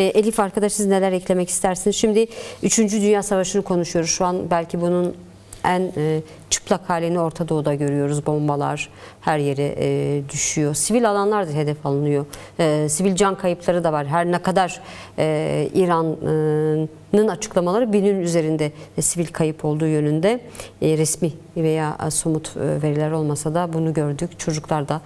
Elif arkadaş, siz neler eklemek istersiniz? Şimdi 3. Dünya Savaşı'nı konuşuyoruz. Şu an belki bunun en çıplak halini Orta Doğu'da görüyoruz. Bombalar her yere düşüyor. Sivil alanlar da hedef alınıyor. Sivil can kayıpları da var. Her ne kadar İran'ın açıklamaları 1000'in üzerinde sivil kayıp olduğu yönünde resmi veya somut veriler olmasa da bunu gördük. Çocuklar da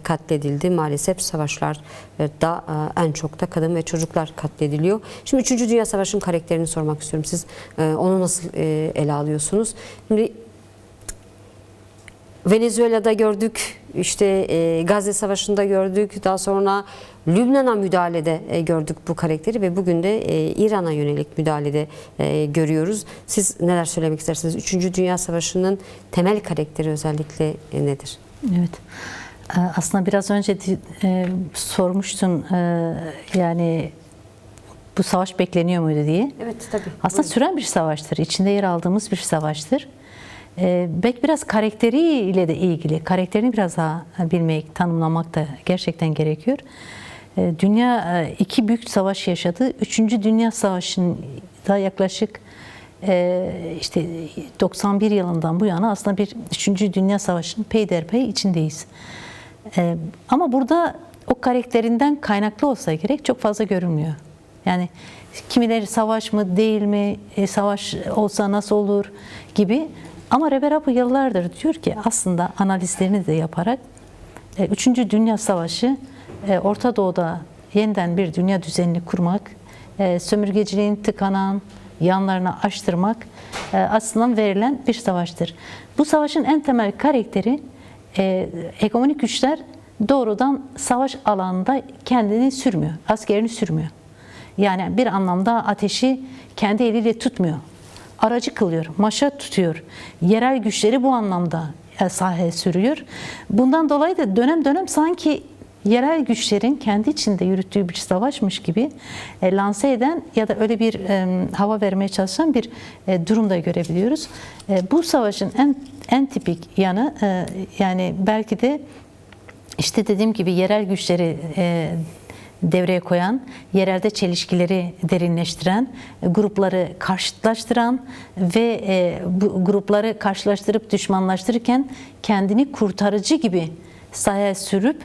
katledildi. Maalesef savaşlarda en çok da kadın ve çocuklar katlediliyor. Şimdi 3. Dünya Savaşı'nın karakterini sormak istiyorum. Siz onu nasıl ele alıyorsunuz? Şimdi Venezuela'da gördük, işte Gazze Savaşı'nda gördük, daha sonra Lübnan'a müdahalede gördük bu karakteri ve bugün de İran'a yönelik müdahalede görüyoruz. Siz neler söylemek istersiniz? 3. Dünya Savaşı'nın temel karakteri özellikle nedir? Evet. Aslında biraz önce sormuştun, yani bu savaş bekleniyor muydu diye. Evet, tabii. Aslında süren bir savaştır. İçinde yer aldığımız bir savaştır. Belki biraz karakteriyle de ilgili. Karakterini biraz daha bilmek, tanımlamak da gerçekten gerekiyor. Dünya iki büyük savaş yaşadı. 3. Dünya Savaşı'nda yaklaşık işte 91 yılından bu yana aslında bir 3. Dünya Savaşı'nın peyderpey içindeyiz. Ama burada o karakterinden kaynaklı olsa gerek çok fazla görünmüyor. Yani kimileri savaş mı değil mi, savaş olsa nasıl olur gibi. Ama Reber bu yıllardır diyor ki aslında analizlerini de yaparak 3. Dünya Savaşı Orta Doğu'da yeniden bir dünya düzenini kurmak, sömürgeciliğin tıkanan yanlarını aştırmak aslında verilen bir savaştır. Bu savaşın en temel karakteri hegemonik güçler doğrudan savaş alanında kendini sürmüyor, askerini sürmüyor. Yani bir anlamda ateşi kendi eliyle tutmuyor. Aracı kılıyor, maşa tutuyor. Yerel güçleri bu anlamda sahaya sürüyor. Bundan dolayı da dönem dönem sanki yerel güçlerin kendi içinde yürüttüğü bir savaşmış gibi lanse eden ya da öyle bir hava vermeye çalışan bir durum da görebiliyoruz. Bu savaşın en tipik yanı yani belki de işte dediğim gibi yerel güçleri devreye koyan, yerelde çelişkileri derinleştiren, grupları karşıtlaştıran ve bu grupları karşılaştırıp düşmanlaştırırken kendini kurtarıcı gibi sahaya sürüp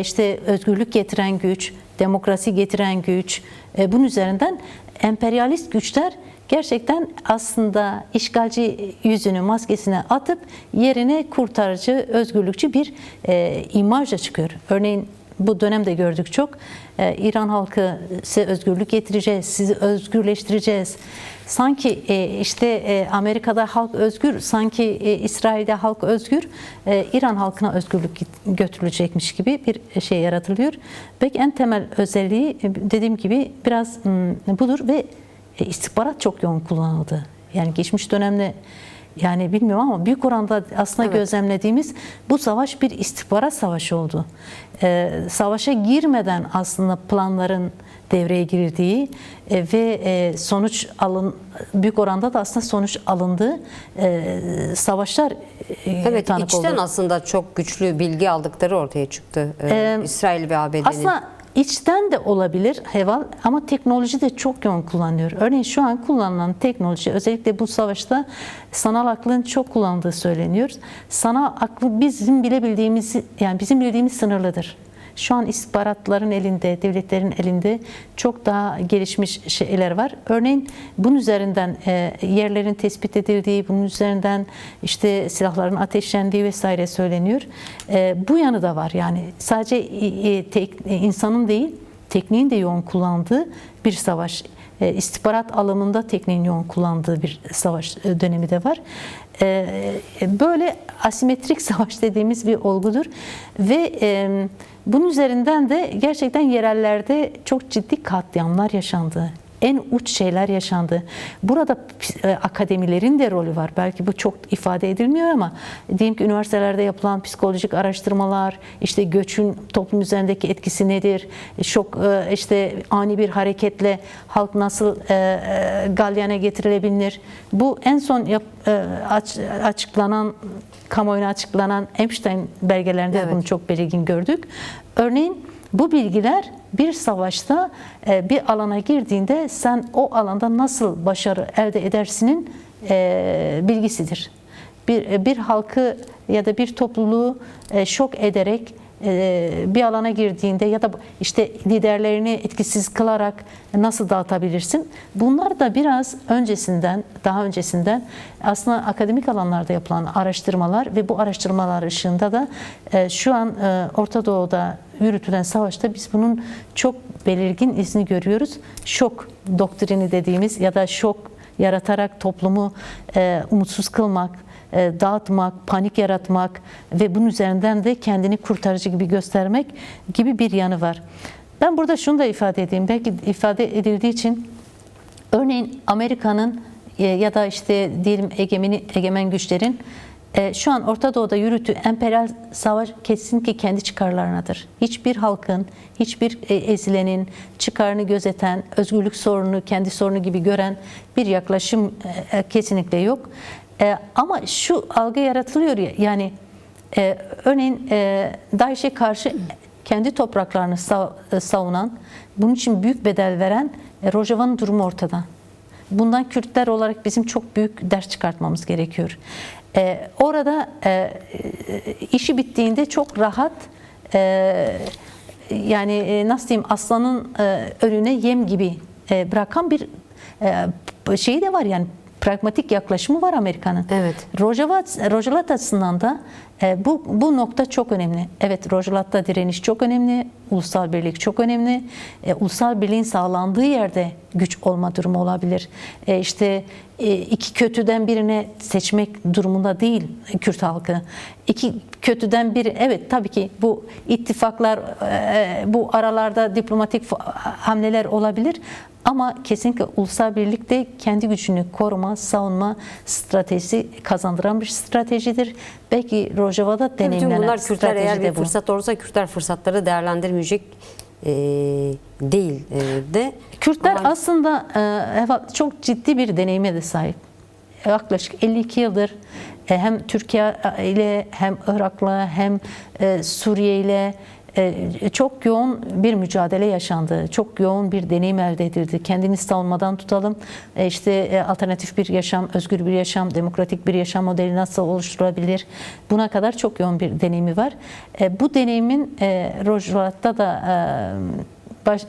işte özgürlük getiren güç, demokrasi getiren güç, bunun üzerinden emperyalist güçler gerçekten aslında işgalci yüzünü, maskesine atıp yerine kurtarıcı, özgürlükçü bir imajla çıkıyor. Örneğin bu dönemde gördük çok. İran halkı size özgürlük getireceğiz, sizi özgürleştireceğiz. Sanki işte Amerika'da halk özgür, sanki İsrail'de halk özgür, İran halkına özgürlük götürülecekmiş gibi bir şey yaratılıyor. Belki en temel özelliği dediğim gibi biraz budur ve istihbarat çok yoğun kullanıldı. Yani geçmiş dönemde yani bilmiyorum ama büyük oranda aslında gözlemlediğimiz bu savaş bir istihbarat savaşı oldu. Savaşa girmeden aslında planların devreye girildiği ve büyük oranda da aslında sonuç alındığı savaşlar evet, tanık içten oldu. Aslında çok güçlü bilgi aldıkları ortaya çıktı. İsrail ve ABD'nin. Aslında İçten de olabilir Heval ama teknoloji de çok yoğun kullanılıyor. Örneğin şu an kullanılan teknoloji özellikle bu savaşta sanal aklın çok kullanıldığı söyleniyor. Sanal aklı bizim bildiğimiz sınırlıdır. Şu an istihbaratların elinde, devletlerin elinde çok daha gelişmiş şeyler var. Örneğin bunun üzerinden yerlerin tespit edildiği, bunun üzerinden işte silahların ateşlendiği vesaire söyleniyor. Bu yanı da var. Yani sadece insanın değil, tekniğin de yoğun kullandığı bir savaş. İstihbarat alanında tekniğin yoğun kullandığı bir savaş dönemi de var. Böyle asimetrik savaş dediğimiz bir olgudur ve bunun üzerinden de gerçekten yerellerde çok ciddi katliamlar yaşandı. En uç şeyler yaşandı. Burada akademilerin de rolü var. Belki bu çok ifade edilmiyor ama diyelim ki üniversitelerde yapılan psikolojik araştırmalar, işte göçün toplum üzerindeki etkisi nedir? Şok, işte ani bir hareketle halk nasıl galyana getirilebilir? Bu en son açıklanan, kamuoyuna açıklanan Epstein belgelerinde bunu çok belirgin gördük. Örneğin bu bilgiler bir savaşta bir alana girdiğinde sen o alanda nasıl başarı elde edersinin bilgisidir. Bir halkı ya da bir topluluğu şok ederek bir alana girdiğinde ya da işte liderlerini etkisiz kılarak nasıl dağıtabilirsin? Bunlar da biraz daha öncesinden aslında akademik alanlarda yapılan araştırmalar ve bu araştırmalar ışığında da şu an Orta Doğu'da yürütülen savaşta biz bunun çok belirgin izini görüyoruz. Şok doktrini dediğimiz ya da şok yaratarak toplumu umutsuz kılmak, dağıtmak, panik yaratmak ve bunun üzerinden de kendini kurtarıcı gibi göstermek gibi bir yanı var. Ben burada şunu da ifade edeyim. Belki ifade edildiği için örneğin Amerika'nın ya da işte diyelim egemen güçlerin şu an Orta Doğu'da yürüttüğü emperyal savaş kesinlikle kendi çıkarlarınadır. Hiçbir halkın, hiçbir ezilenin çıkarını gözeten, özgürlük sorunu, kendi sorunu gibi gören bir yaklaşım kesinlikle yok. Ama şu algı yaratılıyor ya, yani örneğin DAEŞ'e karşı kendi topraklarını savunan, bunun için büyük bedel veren Rojava'nın durumu ortada. Bundan Kürtler olarak bizim çok büyük ders çıkartmamız gerekiyor. Orada işi bittiğinde çok rahat, yani nasıl diyeyim, aslanın önüne yem gibi bırakan bir şeyi de var, yani pragmatik yaklaşımı var Amerika'nın. Evet. Rojalat açısından da bu nokta çok önemli. Evet, Rojlat'ta direniş çok önemli, ulusal birlik çok önemli. Ulusal birliğin sağlandığı yerde güç olma durumu olabilir. İşte iki kötüden birine seçmek durumunda değil Kürt halkı. İki kötüden biri, evet tabii ki bu ittifaklar, bu aralarda diplomatik hamleler olabilir. Ama kesinlikle ulusal birlik de kendi gücünü koruma, savunma stratejisi kazandıran bir stratejidir. Belki Rojava'da deneyimlenen bunlar Kürtler, eğer bir bu. fırsat olursa Kürtler fırsatları değerlendirmeyecek değil de. Kürtler ama aslında çok ciddi bir deneyime de sahip. Yaklaşık 52 yıldır hem Türkiye ile hem Irak'la hem Suriye ile çok yoğun bir mücadele yaşandı. Çok yoğun bir deneyim elde edildi. Kendini savunmadan tutalım, işte alternatif bir yaşam, özgür bir yaşam, demokratik bir yaşam modeli nasıl oluşturulabilir? Buna kadar çok yoğun bir deneyimi var. Bu deneyimin Rojava'da da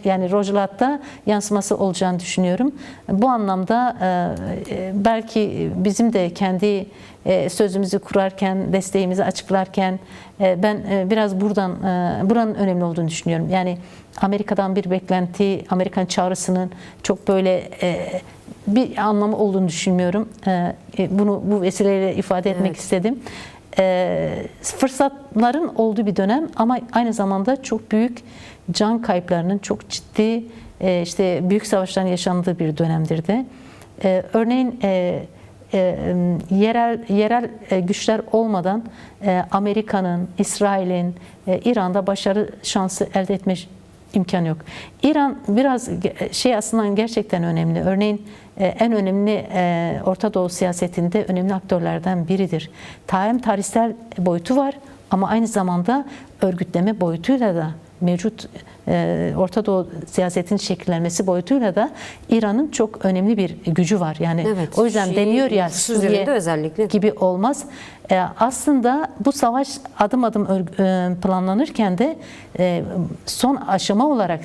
yani Rojava'da yansıması olacağını düşünüyorum. Bu anlamda belki bizim de kendi sözümüzü kurarken, desteğimizi açıklarken ben biraz buranın önemli olduğunu düşünüyorum. Yani Amerika'dan bir beklenti, Amerikan çağrısının çok böyle bir anlamı olduğunu düşünmüyorum. Bunu bu vesileyle ifade etmek istedim. Fırsatların olduğu bir dönem ama aynı zamanda çok büyük can kayıplarının, çok ciddi işte büyük savaşların yaşandığı bir dönemdir de. Örneğin yerel güçler olmadan Amerika'nın, İsrail'in, İran'da başarı şansı elde etme imkanı yok. İran biraz aslında gerçekten önemli. Örneğin en önemli Orta Doğu siyasetinde önemli aktörlerden biridir. Hem tarihsel boyutu var ama aynı zamanda örgütleme boyutuyla da mevcut Orta Doğu siyasetinin şekillenmesi boyutuyla da İran'ın çok önemli bir gücü var. Yani evet, o yüzden deniyor ya, Suriye özellikle gibi olmaz. Aslında bu savaş adım adım planlanırken de son aşama olarak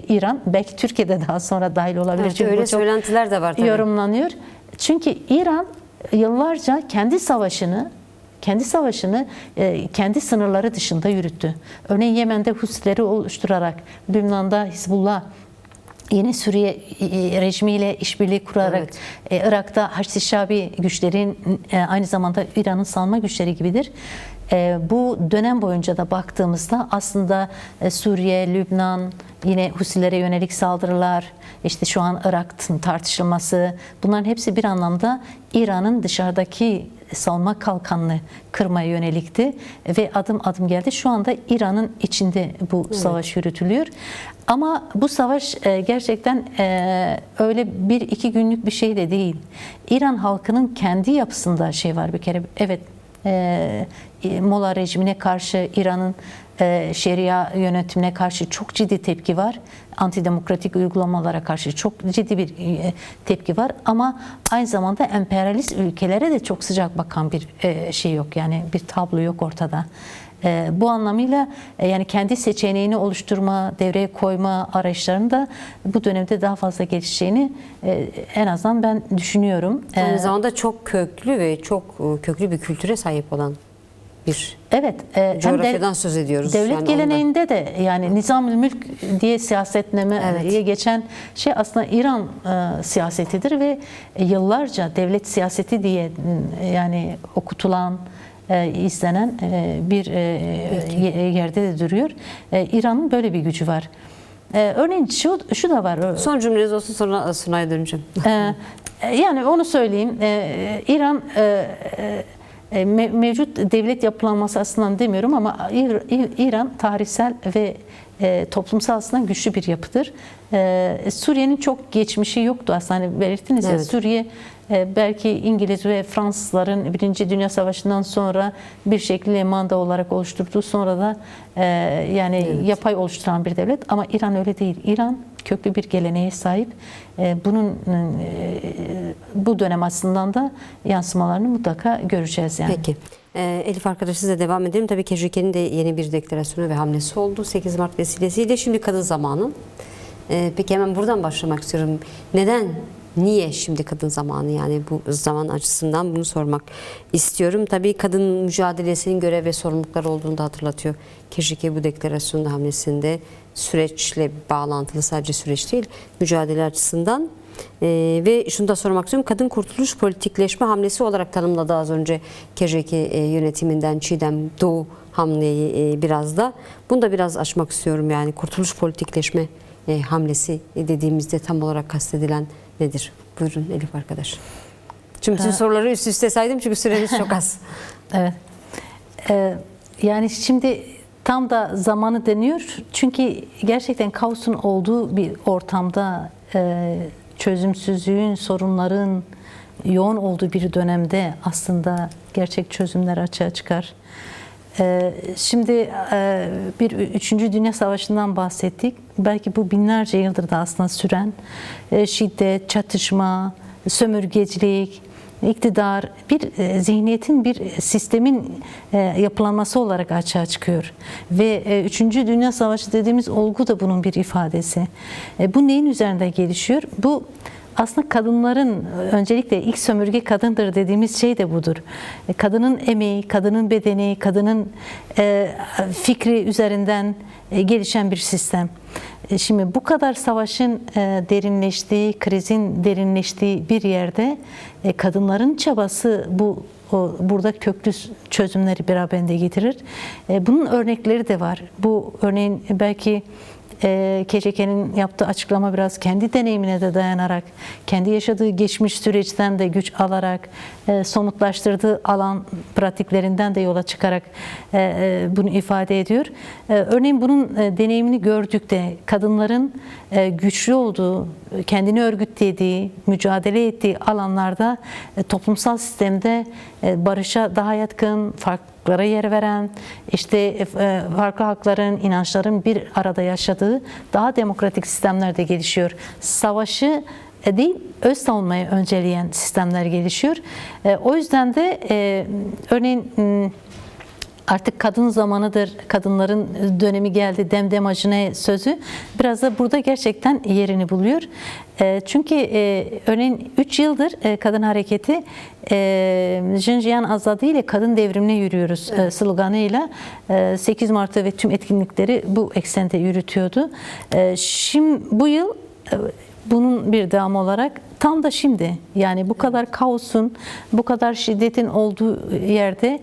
İran belki Türkiye'de daha sonra dahil olabilir. Evet, çünkü öyle söylentiler de var tabii. Yorumlanıyor. Çünkü İran yıllarca kendi savaşını kendi sınırları dışında yürüttü. Örneğin Yemen'de Husileri oluşturarak, Lübnan'da Hizbullah, yine Suriye rejimiyle işbirliği kurarak, Irak'ta Haçlı Şabi güçlerin aynı zamanda İran'ın savunma güçleri gibidir. Bu dönem boyunca da baktığımızda aslında Suriye, Lübnan, yine Husilere yönelik saldırılar, işte şu an Irak'ın tartışılması, bunların hepsi bir anlamda İran'ın dışarıdaki savunma kalkanını kırmaya yönelikti ve adım adım geldi. Şu anda İran'ın içinde bu savaş yürütülüyor. Ama bu savaş gerçekten öyle bir iki günlük bir şey de değil. İran halkının kendi yapısında var bir kere. Evet, Molla rejimine karşı, İran'ın şeria yönetimine karşı çok ciddi tepki var. Antidemokratik uygulamalara karşı çok ciddi bir tepki var. Ama aynı zamanda emperyalist ülkelere de çok sıcak bakan bir şey yok. Yani bir tablo yok ortada. Bu anlamıyla yani kendi seçeneğini oluşturma, devreye koyma arayışlarının da bu dönemde daha fazla gelişeceğini en azından ben düşünüyorum. Aynı zamanda çok köklü ve çok köklü bir kültüre sahip olan bir evet, coğrafyadan söz ediyoruz. Devlet yani geleneğinde de yani nizam-ül mülk diye siyasetnameye geçen şey aslında İran siyasetidir ve yıllarca devlet siyaseti diye yani okutulan, izlenen bir yerde de duruyor. İran'ın böyle bir gücü var. Örneğin şu da var. Son cümleniz olsun, sonra Sunay'a döneceğim. Yani onu söyleyeyim. İran mevcut devlet yapılanması açısından demiyorum ama İran tarihsel ve toplumsal açıdan güçlü bir yapıdır. Suriye'nin çok geçmişi yoktu aslında. Hani belirttiniz ya, Suriye belki İngiliz ve Fransızların Birinci Dünya Savaşı'ndan sonra bir şekilde manda olarak oluşturduğu, sonra da yani yapay oluşturan bir devlet. Ama İran öyle değil. İran köklü bir geleneğe sahip. Bunun bu dönem açısından da yansımalarını mutlaka göreceğiz yani. Peki. Elif arkadaş, size devam edelim. Tabii KJK'nin de yeni bir deklarasyonu ve hamlesi oldu 8 Mart vesilesiyle. Şimdi kadın zamanı. Peki hemen buradan başlamak istiyorum. Neden? Niye şimdi kadın zamanı, yani bu zaman açısından bunu sormak istiyorum. Tabii kadın mücadelesinin görev ve sorumlulukları olduğunu da hatırlatıyor. KJK bu deklarasyonda, hamlesinde süreçle bağlantılı, sadece süreç değil, mücadele açısından. Ve şunu da sormak istiyorum. Kadın kurtuluş politikleşme hamlesi olarak tanımladı az önce KJK yönetiminden Çiğdem Doğu hamleyi biraz da. Bunu da biraz açmak istiyorum. Yani kurtuluş politikleşme hamlesi dediğimizde tam olarak kastedilen nedir? Buyurun Elif arkadaş. Çünkü bütün soruları üst üste saydım çünkü süremiz çok az. Evet. Yani şimdi tam da zamanı deniyor. Çünkü gerçekten kaosun olduğu bir ortamda, çözümsüzlüğün, sorunların yoğun olduğu bir dönemde aslında gerçek çözümler açığa çıkar. Şimdi bir 3. Dünya Savaşı'ndan bahsettik. Belki bu binlerce yıldır da aslında süren şiddet, çatışma, sömürgecilik, iktidar, bir zihniyetin, bir sistemin yapılanması olarak açığa çıkıyor. Ve 3. Dünya Savaşı dediğimiz olgu da bunun bir ifadesi. Bu neyin üzerinde gelişiyor? Bu aslında kadınların, öncelikle ilk sömürge kadındır dediğimiz şey de budur. Kadının emeği, kadının bedeni, kadının fikri üzerinden gelişen bir sistem. Şimdi bu kadar savaşın derinleştiği, krizin derinleştiği bir yerde kadınların çabası burada köklü çözümleri beraberinde getirir. Bunun örnekleri de var. Bu örneğin belki KJK'nin yaptığı açıklama biraz kendi deneyimine de dayanarak, kendi yaşadığı geçmiş süreçten de güç alarak, somutlaştırdığı alan pratiklerinden de yola çıkarak bunu ifade ediyor. Örneğin bunun deneyimini gördükte kadınların güçlü olduğu, kendini örgütlediği, mücadele ettiği alanlarda toplumsal sistemde barışa daha yatkın, farklara yer veren, işte farklı hakların, inançların bir arada yaşadığı daha demokratik sistemler de gelişiyor. Savaşı değil, öz savunmayı önceleyen sistemler gelişiyor. O yüzden de örneğin artık kadın zamanıdır, kadınların dönemi geldi, demdemacine sözü biraz da burada gerçekten yerini buluyor. Çünkü örneğin 3 yıldır kadın hareketi Jinjiyan Azadi ile kadın devrimine yürüyoruz sloganıyla 8 Mart'ta ve tüm etkinlikleri bu eksende yürütüyordu. Şimdi bu yıl bunun bir devamı olarak tam da şimdi, yani bu kadar kaosun, bu kadar şiddetin olduğu yerde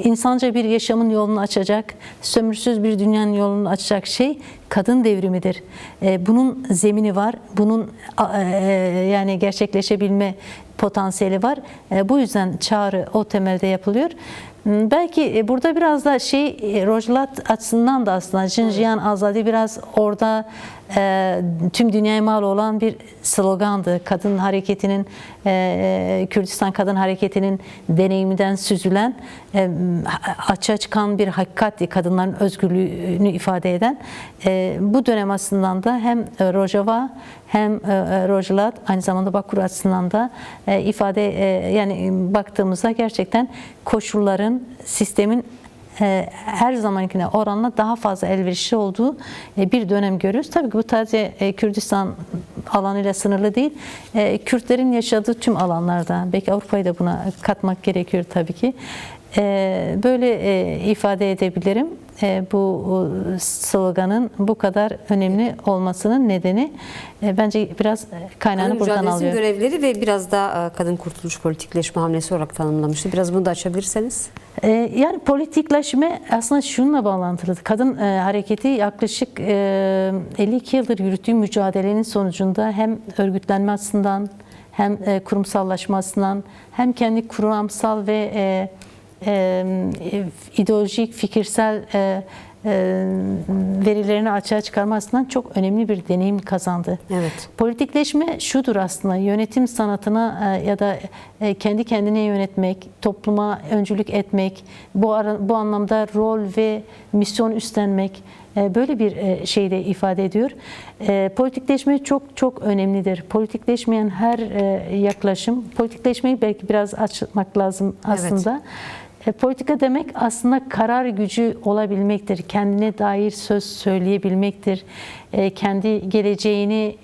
insanca bir yaşamın yolunu açacak, sömürsüz bir dünyanın yolunu açacak şey kadın devrimidir. Bunun zemini var, bunun yani gerçekleşebilme potansiyeli var. Bu yüzden çağrı o temelde yapılıyor. Belki burada biraz da Rojlat açısından da aslında Jinjiyan Azadi biraz orada tüm dünyaya mal olan bir slogandı. Kadın hareketinin, Kürdistan Kadın Hareketi'nin deneyiminden süzülen, açığa çıkan bir hakikatti, kadınların özgürlüğünü ifade eden. Bu dönem aslında da hem Rojava hem Rojava aynı zamanda Bakur açısından da ifade, yani baktığımızda gerçekten koşulların, sistemin her zamankine oranla daha fazla elverişli olduğu bir dönem görüyoruz. Tabii ki bu sadece Kürdistan alanıyla sınırlı değil. Kürtlerin yaşadığı tüm alanlarda, belki Avrupa'yı da buna katmak gerekiyor tabii ki. Böyle ifade edebilirim. Bu sloganın bu kadar önemli olmasının nedeni bence biraz kaynağını buradan alıyor. Mücadelesinin görevleri ve biraz da kadın kurtuluş politikleşme hamlesi olarak tanımlamıştı. Biraz bunu da açabilirseniz. Yani politikleşme aslında şununla bağlantılı. Kadın hareketi yaklaşık 52 yıldır yürüttüğü mücadelenin sonucunda hem örgütlenme açısından hem kurumsallaşma açısından hem kendi kuramsal ve ideolojik, fikirsel verilerini açığa çıkarma açısından çok önemli bir deneyim kazandı. Evet. Politikleşme şudur aslında, yönetim sanatına ya da kendi kendine yönetmek, topluma öncülük etmek, bu anlamda rol ve misyon üstlenmek, böyle bir şey de ifade ediyor. Politikleşme çok çok önemlidir. Politikleşmeyen her yaklaşım, politikleşmeyi belki biraz açmak lazım aslında. Evet. Politika demek aslında karar gücü olabilmektir. Kendine dair söz söyleyebilmektir. Kendi geleceğini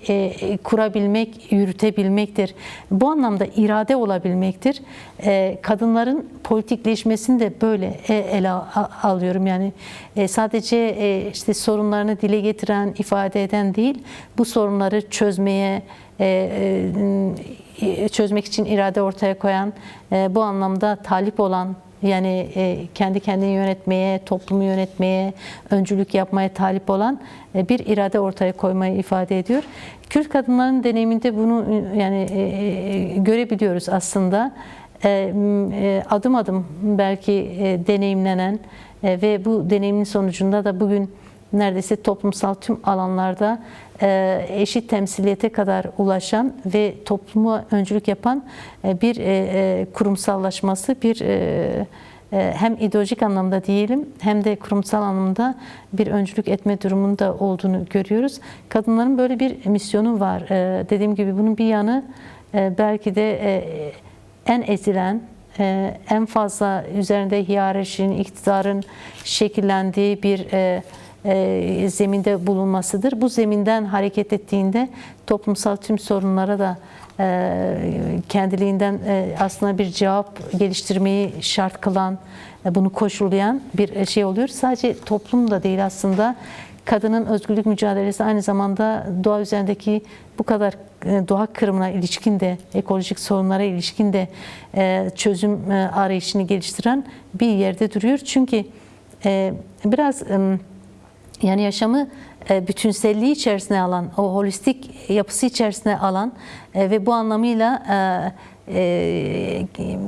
kurabilmek, yürütebilmektir. Bu anlamda irade olabilmektir. Kadınların politikleşmesini de böyle ele alıyorum. Yani sadece işte sorunlarını dile getiren, ifade eden değil, bu sorunları çözmek için irade ortaya koyan, bu anlamda talip olan, yani kendi kendini yönetmeye, toplumu yönetmeye, öncülük yapmaya talip olan bir irade ortaya koymayı ifade ediyor. Kürt kadınların deneyiminde bunu yani görebiliyoruz aslında. Adım adım belki deneyimlenen ve bu deneyimin sonucunda da bugün neredeyse toplumsal tüm alanlarda eşit temsiliyete kadar ulaşan ve topluma öncülük yapan bir kurumsallaşması, bir hem ideolojik anlamda diyelim hem de kurumsal anlamda bir öncülük etme durumunda olduğunu görüyoruz. Kadınların böyle bir misyonu var. Dediğim gibi bunun bir yanı belki de en ezilen, en fazla üzerinde hiyerarşinin, iktidarın şekillendiği bir zeminde bulunmasıdır. Bu zeminden hareket ettiğinde toplumsal tüm sorunlara da kendiliğinden aslında bir cevap geliştirmeyi şart kılan, bunu koşullayan bir şey oluyor. Sadece toplum da değil aslında. Kadının özgürlük mücadelesi aynı zamanda doğa üzerindeki bu kadar doğa kırımına ilişkin de, ekolojik sorunlara ilişkin de çözüm arayışını geliştiren bir yerde duruyor. Çünkü biraz yani yaşamı bütünselliği içerisine alan, o holistik yapısı içerisine alan ve bu anlamıyla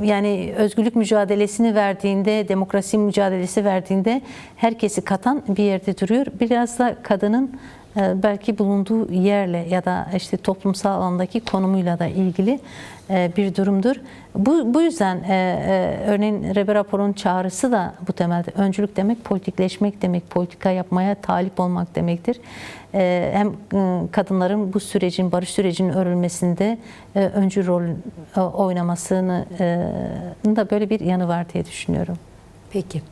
yani özgürlük mücadelesini verdiğinde, demokrasi mücadelesi verdiğinde herkesi katan bir yerde duruyor. Biraz da kadının belki bulunduğu yerle ya da işte toplumsal alandaki konumuyla da ilgili bir durumdur. Bu yüzden örneğin Rebe raporunun çağrısı da bu temelde. Öncülük demek politikleşmek demek, politika yapmaya talip olmak demektir. Hem kadınların bu sürecin, barış sürecinin örülmesinde öncü rol oynamasının da böyle bir yanı var diye düşünüyorum. Peki.